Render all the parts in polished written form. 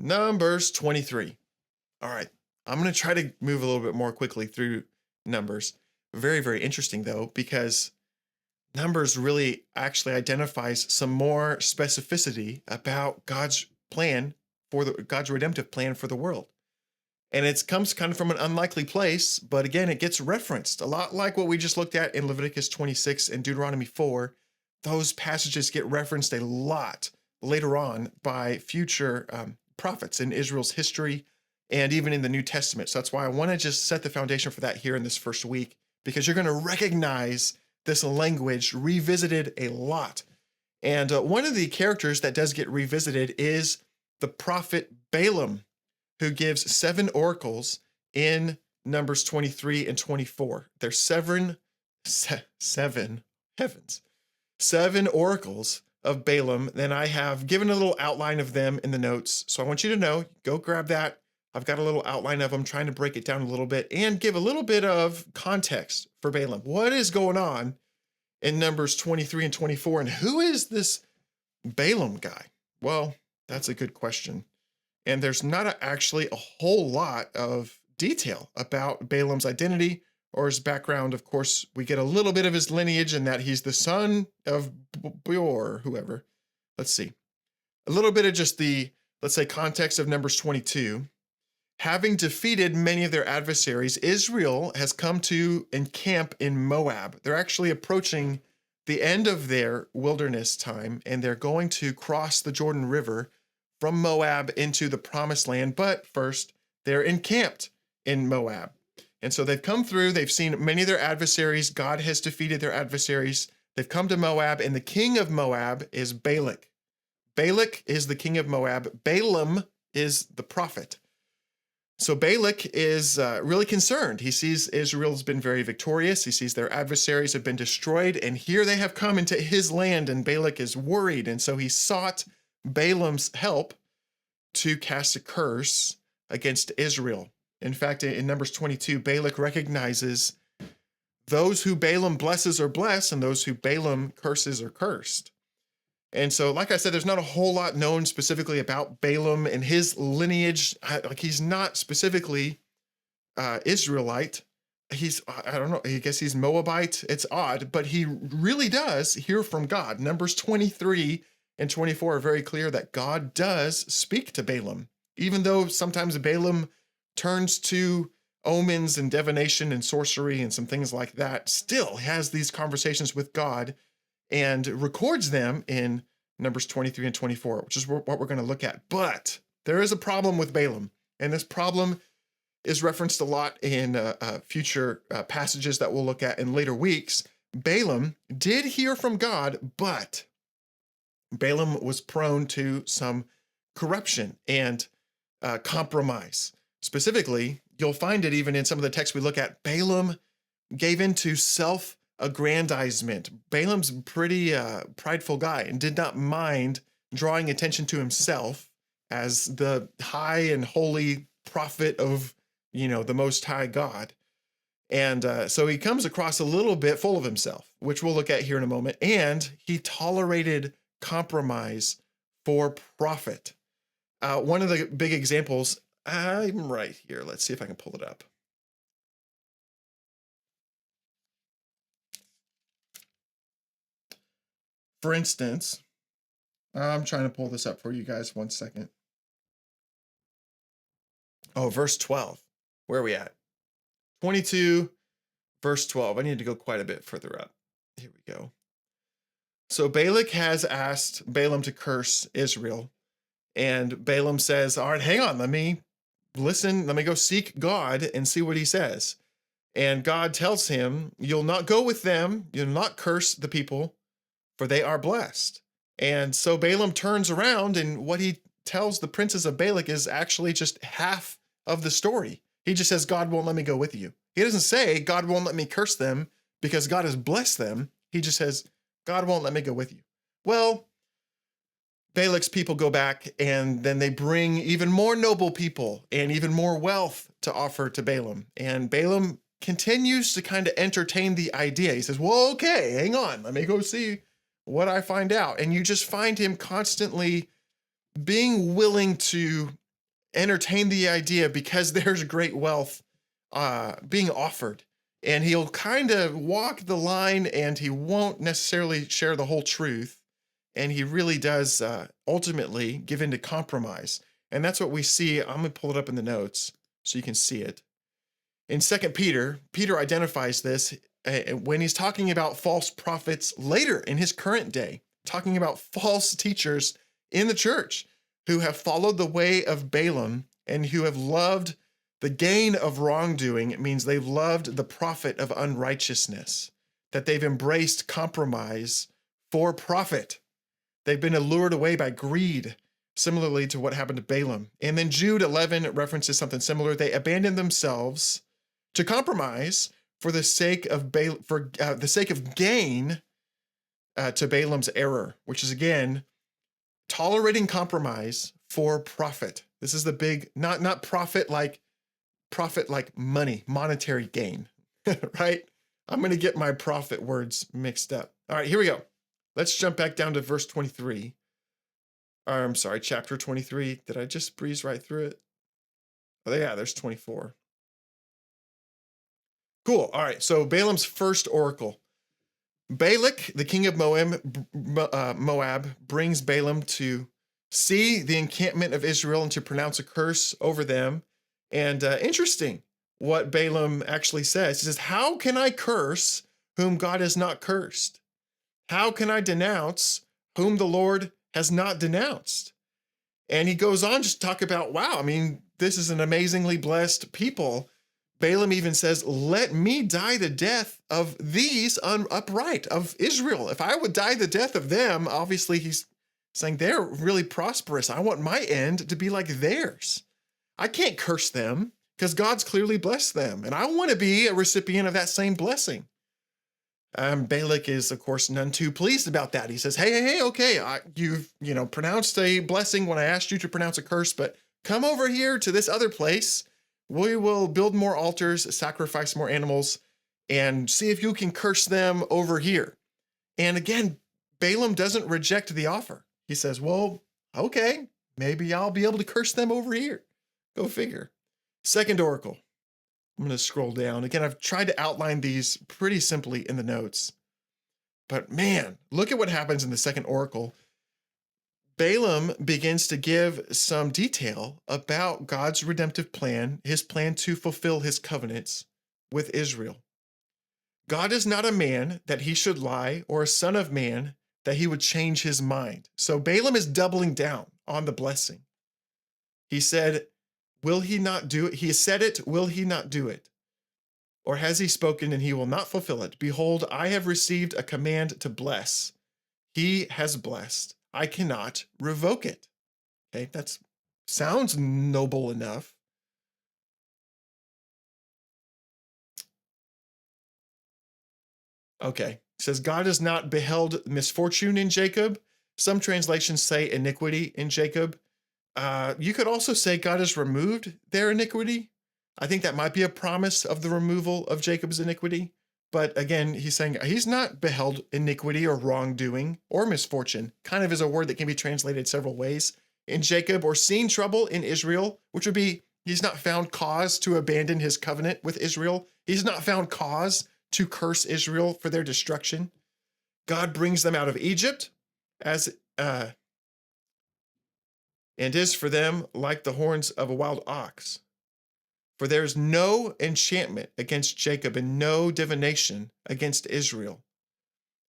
Numbers 23. All right. I'm going to try to move a little bit more quickly through Numbers. Very, very interesting, though, because Numbers really actually identifies some more specificity about God's plan God's redemptive plan for the world. And it comes kind of from an unlikely place, but again, it gets referenced a lot like what we just looked at in Leviticus 26 and Deuteronomy 4. Those passages get referenced a lot later on by future prophets in Israel's history and even in the New Testament. So that's why I want to just set the foundation for that here in this first week, because you're going to recognize this language revisited a lot. And one of the characters that does get revisited is the prophet Balaam, who gives 7 oracles in Numbers 23 and 24. There's seven oracles of Balaam. Then I have given a little outline of them in the notes. So I want you to know, go grab that. I've got a little outline of them, trying to break it down a little bit and give a little bit of context for Balaam. What is going on in Numbers 23 and 24? And who is this Balaam guy? Well, that's a good question. And there's not actually a whole lot of detail about Balaam's identity or his background. Of course, we get a little bit of his lineage in that he's the son of Beor, whoever. Let's see. A little bit of just the, let's say, context of Numbers 22. Having defeated many of their adversaries, Israel has come to encamp in Moab. They're actually approaching the end of their wilderness time, and they're going to cross the Jordan River from Moab into the promised land. But first, they're encamped in Moab. And so they've come through, they've seen many of their adversaries. God has defeated their adversaries. They've come to Moab, and the king of Moab is Balak. Balak is the king of Moab. Balaam is the prophet. So Balak is really concerned. He sees Israel's been very victorious. He sees their adversaries have been destroyed, and here they have come into his land, and Balak is worried. And so he sought Balaam's help to cast a curse against Israel. In fact, in Numbers 22, Balak recognizes those who Balaam blesses are blessed, and those who Balaam curses are cursed. And so, like I said, there's not a whole lot known specifically about Balaam and his lineage. Like, he's not specifically Israelite. I don't know, I guess he's Moabite. It's odd, but he really does hear from God. Numbers 23 and 24 are very clear that God does speak to Balaam, even though sometimes Balaam turns to omens and divination and sorcery and some things like that, still has these conversations with God and records them in Numbers 23 and 24, which is what we're going to look at. But there is a problem with Balaam, and this problem is referenced a lot in future passages that we'll look at in later weeks. Balaam did hear from God, but Balaam was prone to some corruption and compromise. Specifically, you'll find it even in some of the texts we look at. Balaam gave into self-aggrandizement. Balaam's a pretty prideful guy and did not mind drawing attention to himself as the high and holy prophet of, the Most High God. And so he comes across a little bit full of himself, which we'll look at here in a moment. And he tolerated compromise for profit. One of the big examples, I'm right here. Let's see if I can pull it up. For instance, I'm trying to pull this up for you guys. 1 second. Oh, verse 12. Where are we at? 22, verse 12. I need to go quite a bit further up. Here we go. So Balak has asked Balaam to curse Israel. And Balaam says, all right, hang on, let me listen. Let me go seek God and see what he says. And God tells him, you'll not go with them. You'll not curse the people, for they are blessed. And so Balaam turns around, and what he tells the princes of Balak is actually just half of the story. He just says, God won't let me go with you. He doesn't say, God won't let me curse them because God has blessed them. He just says, God won't let me go with you. Well, Balak's people go back, and then they bring even more noble people and even more wealth to offer to Balaam. And Balaam continues to kind of entertain the idea. He says, well, okay, hang on. Let me go see what I find out. And you just find him constantly being willing to entertain the idea because there's great wealth being offered. And he'll kind of walk the line and he won't necessarily share the whole truth. And he really does ultimately give in to compromise. And that's what we see. I'm going to pull it up in the notes so you can see it. In 2 Peter, Peter identifies this when he's talking about false prophets later in his current day, talking about false teachers in the church who have followed the way of Balaam and who have loved the gain of wrongdoing. It means they've loved the profit of unrighteousness, that they've embraced compromise for profit. They've been allured away by greed, similarly to what happened to Balaam. And then Jude 11 references something similar. They abandoned themselves to compromise for the sake of gain to Balaam's error, which is again tolerating compromise for profit. This is the big not profit like money, monetary gain, right? I'm going to get my profit words mixed up. All right, here we go. Let's jump back down to verse 23. I'm sorry, chapter 23. Did I just breeze right through it? Oh, yeah, there's 24. Cool. All right, so Balaam's first oracle. Balak, the king of Moab, brings Balaam to see the encampment of Israel and to pronounce a curse over them. And interesting what Balaam actually says. He says, how can I curse whom God has not cursed? How can I denounce whom the Lord has not denounced? And he goes on to talk about, wow, I mean, this is an amazingly blessed people. Balaam even says, let me die the death of these upright, of Israel. If I would die the death of them, obviously he's saying they're really prosperous. I want my end to be like theirs. I can't curse them because God's clearly blessed them. And I want to be a recipient of that same blessing. Balak is, of course, none too pleased about that. He says, hey, okay, you've pronounced a blessing when I asked you to pronounce a curse, but come over here to this other place. We will build more altars, sacrifice more animals, and see if you can curse them over here. And again, Balaam doesn't reject the offer. He says, well, okay, maybe I'll be able to curse them over here. Go figure. Second oracle. I'm going to scroll down. Again, I've tried to outline these pretty simply in the notes. But man, look at what happens in the second oracle. Balaam begins to give some detail about God's redemptive plan, his plan to fulfill his covenants with Israel. God is not a man that he should lie, or a son of man that he would change his mind. So Balaam is doubling down on the blessing. He said, will he not do it? He has said it, will he not do it? Or has he spoken and he will not fulfill it? Behold, I have received a command to bless. He has blessed. I cannot revoke it. Okay, that sounds noble enough. Okay, it says God has not beheld misfortune in Jacob. Some translations say iniquity in Jacob. You could also say God has removed their iniquity. I think that might be a promise of the removal of Jacob's iniquity. But again, he's saying he's not beheld iniquity or wrongdoing or misfortune. Kind of is a word that can be translated several ways in Jacob, or seen trouble in Israel, which would be he's not found cause to abandon his covenant with Israel. He's not found cause to curse Israel for their destruction. God brings them out of Egypt and is for them like the horns of a wild ox. For there is no enchantment against Jacob and no divination against Israel.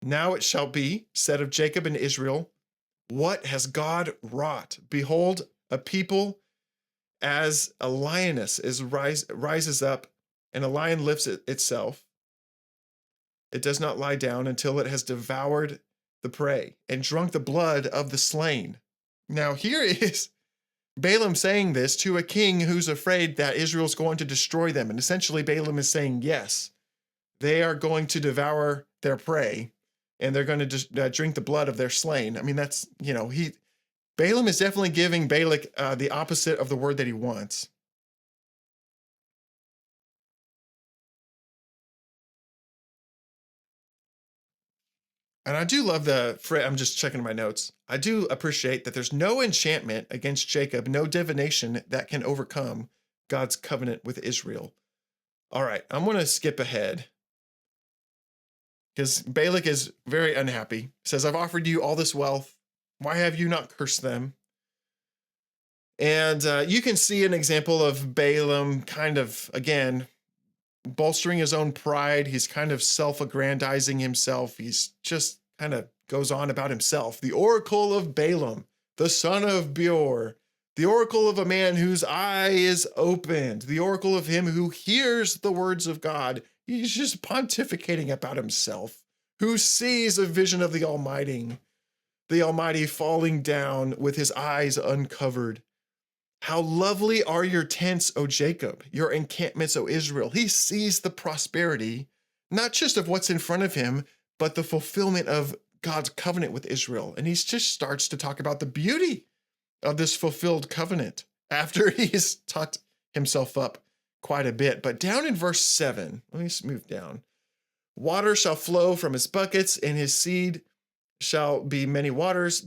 Now it shall be said of Jacob and Israel, what has God wrought? Behold, a people as a lioness rises up, and a lion lifts itself. It does not lie down until it has devoured the prey and drunk the blood of the slain. Now here is Balaam saying this to a king who's afraid that Israel's going to destroy them. And essentially Balaam is saying, yes, they are going to devour their prey and they're going to just drink the blood of their slain. I mean, that's, Balaam is definitely giving Balak the opposite of the word that he wants. And I do love I'm just checking my notes. I do appreciate that there's no enchantment against Jacob, no divination that can overcome God's covenant with Israel. All right, I'm going to skip ahead because Balak is very unhappy. He says, I've offered you all this wealth. Why have you not cursed them? And you can see an example of Balaam kind of, again, bolstering his own pride. He's kind of self-aggrandizing himself. He's just kind of goes on about himself. The oracle of Balaam, the son of Beor, the oracle of a man whose eye is opened, the oracle of him who hears the words of God. He's just pontificating about himself, who sees a vision of the Almighty falling down with his eyes uncovered. How lovely are your tents, O Jacob, your encampments, O Israel. He sees the prosperity, not just of what's in front of him, but the fulfillment of God's covenant with Israel. And he just starts to talk about the beauty of this fulfilled covenant after he's talked himself up quite a bit. But down in verse 7, let me move down. Water shall flow from his buckets, and his seed shall be in many waters.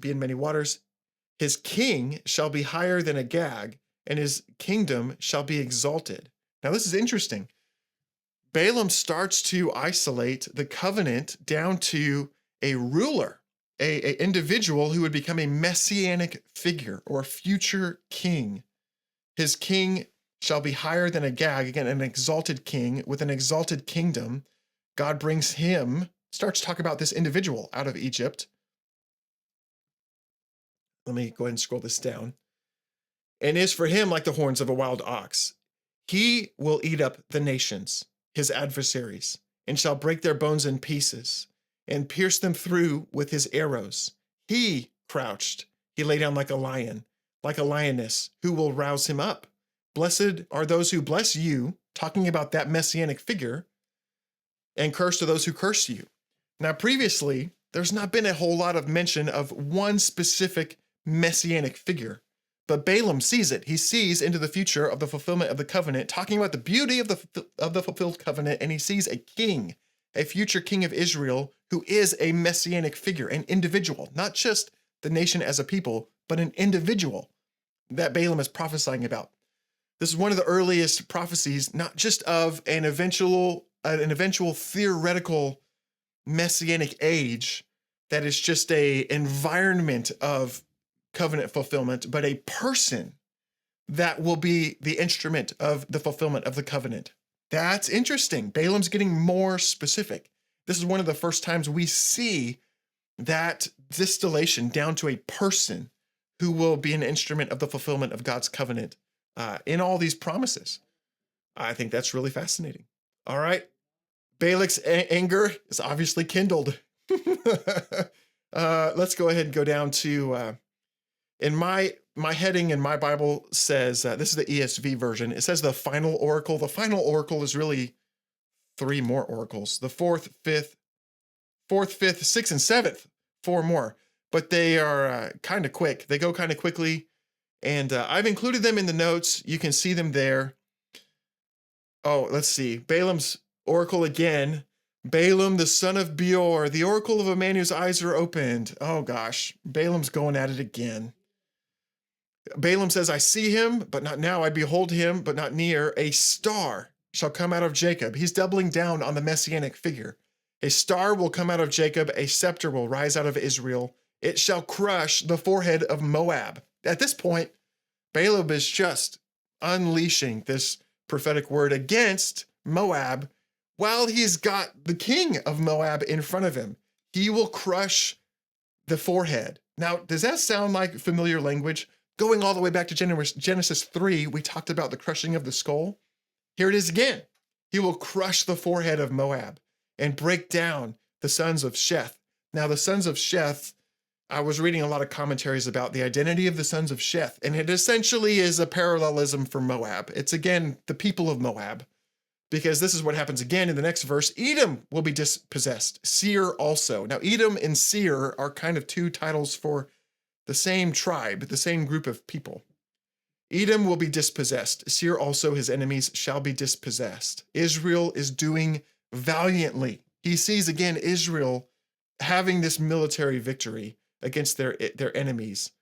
His king shall be higher than Agag, and his kingdom shall be exalted. Now, this is interesting. Balaam starts to isolate the covenant down to a ruler, an individual who would become a messianic figure or a future king. His king shall be higher than Agag, again, an exalted king with an exalted kingdom. God brings him, starts to talk about this individual out of Egypt. Let me go ahead and scroll this down. And is for him like the horns of a wild ox. He will eat up the nations, his adversaries, and shall break their bones in pieces, and pierce them through with his arrows. He crouched, he lay down like a lion, like a lioness, who will rouse him up. Blessed are those who bless you, talking about that messianic figure, and cursed are those who curse you. Now, previously, there's not been a whole lot of mention of one specific messianic figure, but Balaam sees it. He sees into the future of the fulfillment of the covenant, talking about the beauty of the fulfilled covenant, and he sees a king, a future king of Israel, who is a messianic figure, an individual, not just the nation as a people, but an individual that Balaam is prophesying about. This is one of the earliest prophecies, not just of an eventual theoretical messianic age that is just a environment of covenant fulfillment, but a person that will be the instrument of the fulfillment of the covenant. That's interesting. Balaam's getting more specific. This is one of the first times we see that distillation down to a person who will be an instrument of the fulfillment of God's covenant in all these promises. I think that's really fascinating. All right. Balak's anger is obviously kindled. Let's go ahead and go down to, in my heading in my Bible says, this is the ESV version. It says the final oracle. The final oracle is really 3 more oracles. The fourth, fifth, sixth, and seventh, 4 more. But they are kind of quick. They go kind of quickly. And I've included them in the notes. You can see them there. Oh, let's see. Balaam's oracle again. Balaam, the son of Beor, the oracle of a man whose eyes are opened. Oh gosh, Balaam's going at it again. Balaam says, I see him, but not now. I behold him, but not near. A star shall come out of Jacob. He's doubling down on the messianic figure. A star will come out of Jacob. A scepter will rise out of Israel. It shall crush the forehead of Moab. At this point, Balaam is just unleashing this prophetic word against Moab while he's got the king of Moab in front of him. He will crush the forehead. Now, does that sound like familiar language? Going all the way back to Genesis 3, we talked about the crushing of the skull. Here it is again. He will crush the forehead of Moab and break down the sons of Sheth. Now, the sons of Sheth, I was reading a lot of commentaries about the identity of the sons of Sheth, and it essentially is a parallelism for Moab. It's, again, the people of Moab, because this is what happens again in the next verse. Edom will be dispossessed, Seir also. Now, Edom and Seir are kind of 2 titles for the same tribe, the same group of people. Edom will be dispossessed. Seir also, his enemies, shall be dispossessed. Israel is doing valiantly. He sees again Israel having this military victory against their enemies.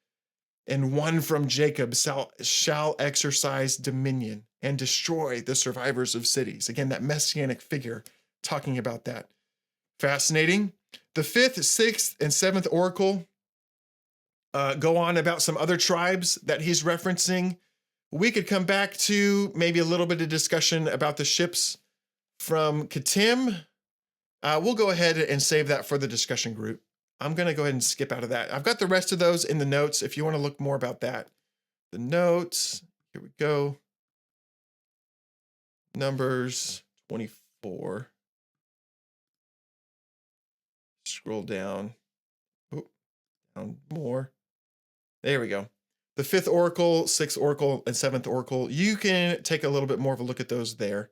And one from Jacob shall exercise dominion and destroy the survivors of cities. Again, that messianic figure talking about that. Fascinating. The 5th, 6th, and 7th oracle go on about some other tribes that he's referencing. We could come back to maybe a little bit of discussion about the ships from Kittim. We'll go ahead and save that for the discussion group. I'm going to go ahead and skip out of that. I've got the rest of those in the notes if you want to look more about that. The notes, here we go. Numbers 24. Scroll down. Oh, down more. There we go. The 5th oracle, 6th oracle, and 7th oracle. You can take a little bit more of a look at those there.